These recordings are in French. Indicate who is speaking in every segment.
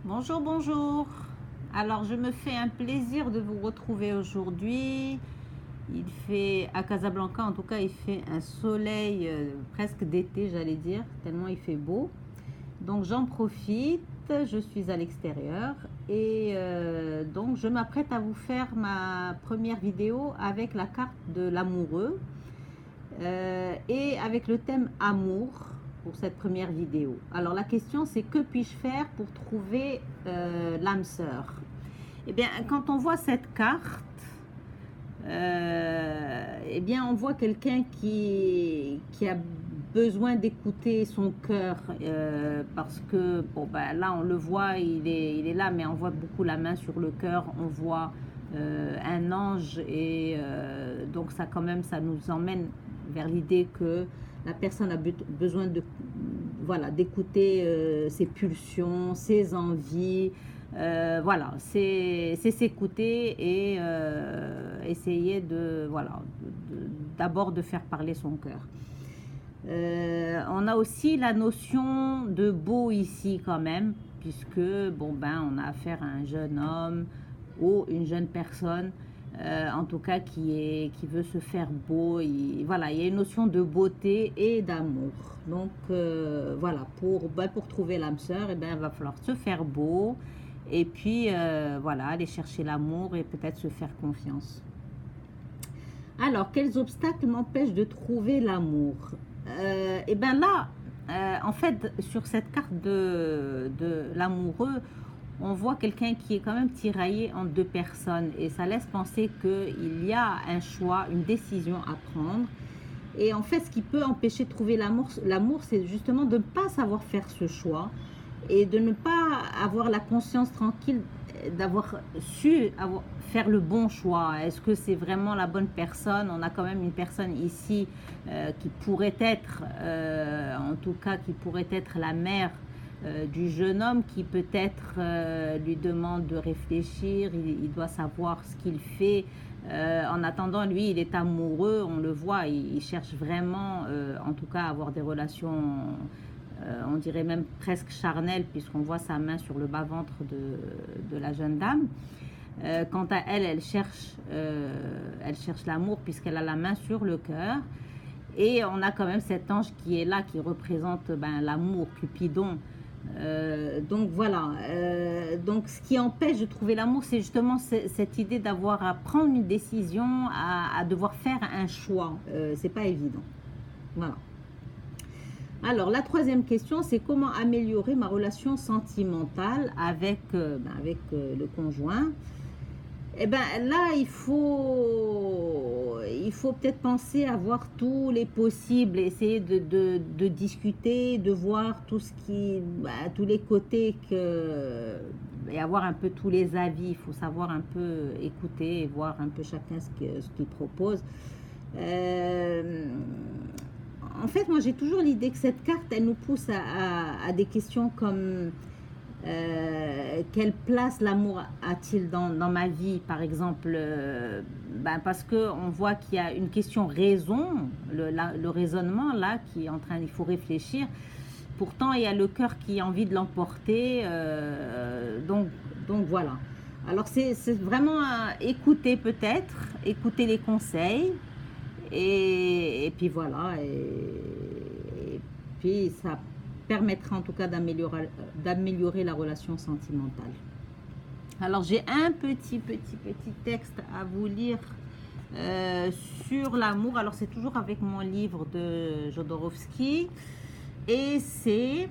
Speaker 1: Bonjour, bonjour. Alors, je me fais un plaisir de vous retrouver aujourd'hui. Il fait, à Casablanca, en tout cas, il fait un soleil presque d'été, j'allais dire, tellement il fait beau. Donc, j'en profite, je suis à l'extérieur et donc, je m'apprête à vous faire ma première vidéo avec la carte de l'amoureux et avec le thème amour pour cette première vidéo. Alors la question c'est que puis-je faire pour trouver l'âme sœur? Eh bien quand on voit cette carte, eh bien on voit quelqu'un qui a besoin d'écouter son cœur parce que bon ben là on le voit, il est là, mais on voit beaucoup la main sur le cœur, on voit un ange et donc ça quand même ça nous emmène vers l'idée que la personne a besoin de voilà d'écouter ses pulsions, ses envies. Voilà, c'est s'écouter et essayer de voilà d'abord de faire parler son cœur. On a aussi la notion de beau ici quand même, puisque bon ben on a affaire à un jeune homme ou une jeune personne, en tout cas qui veut se faire beau. Voilà, il y a une notion de beauté et d'amour. Donc voilà, pour trouver l'âme sœur, il va falloir se faire beau et puis voilà, aller chercher l'amour et peut-être se faire confiance. Alors, quels obstacles m'empêchent de trouver l'amour? Et bien là, en fait, sur cette carte de l'amoureux, on voit quelqu'un qui est quand même tiraillé entre deux personnes et ça laisse penser qu'il y a un choix, une décision à prendre. Et en fait, ce qui peut empêcher de trouver l'amour, c'est justement de ne pas savoir faire ce choix et de ne pas avoir la conscience tranquille d'avoir su faire le bon choix. Est-ce que c'est vraiment la bonne personne? On a quand même une personne ici qui pourrait être, en tout cas, qui pourrait être la mère du jeune homme qui peut-être lui demande de réfléchir, il doit savoir ce qu'il fait. En attendant, lui, il est amoureux, on le voit, il cherche vraiment, en tout cas, à avoir des relations, on dirait même presque charnelles, puisqu'on voit sa main sur le bas-ventre de la jeune dame. Quant à elle, elle cherche l'amour, puisqu'elle a la main sur le cœur. Et on a quand même cet ange qui est là, qui représente l'amour, Cupidon. Donc voilà, donc ce qui empêche de trouver l'amour, c'est justement cette idée d'avoir à prendre une décision, à devoir faire un choix. C'est pas évident. Voilà. Alors la troisième question, c'est comment améliorer ma relation sentimentale avec le conjoint. Eh ben là, il faut peut-être penser à voir tous les possibles, essayer de discuter, de voir tout ce tous les côtés et avoir un peu tous les avis. Il faut savoir un peu écouter et voir un peu chacun ce qu'il propose. En fait, moi, j'ai toujours l'idée que cette carte, elle nous pousse à des questions comme quelle place l'amour a-t-il dans ma vie, par exemple, parce qu'on voit qu'il y a une question raison, le raisonnement là, qui est en train, il faut réfléchir. Pourtant, il y a le cœur qui a envie de l'emporter. Donc voilà. Alors, c'est vraiment écouter peut-être, écouter les conseils. Et puis voilà. Et puis ça permettra en tout cas d'améliorer la relation sentimentale. Alors j'ai un petit texte à vous lire sur l'amour. Alors c'est toujours avec mon livre de Jodorowsky et c'est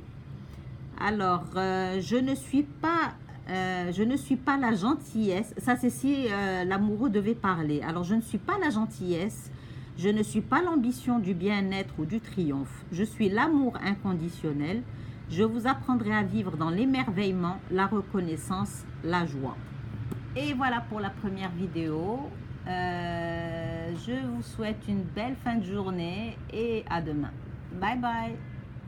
Speaker 1: alors je ne suis pas la gentillesse. Ça c'est si l'amoureux devait parler. Alors je ne suis pas la gentillesse. Je ne suis pas l'ambition du bien-être ou du triomphe. Je suis l'amour inconditionnel. Je vous apprendrai à vivre dans l'émerveillement, la reconnaissance, la joie. Et voilà pour la première vidéo. Je vous souhaite une belle fin de journée et à demain. Bye bye.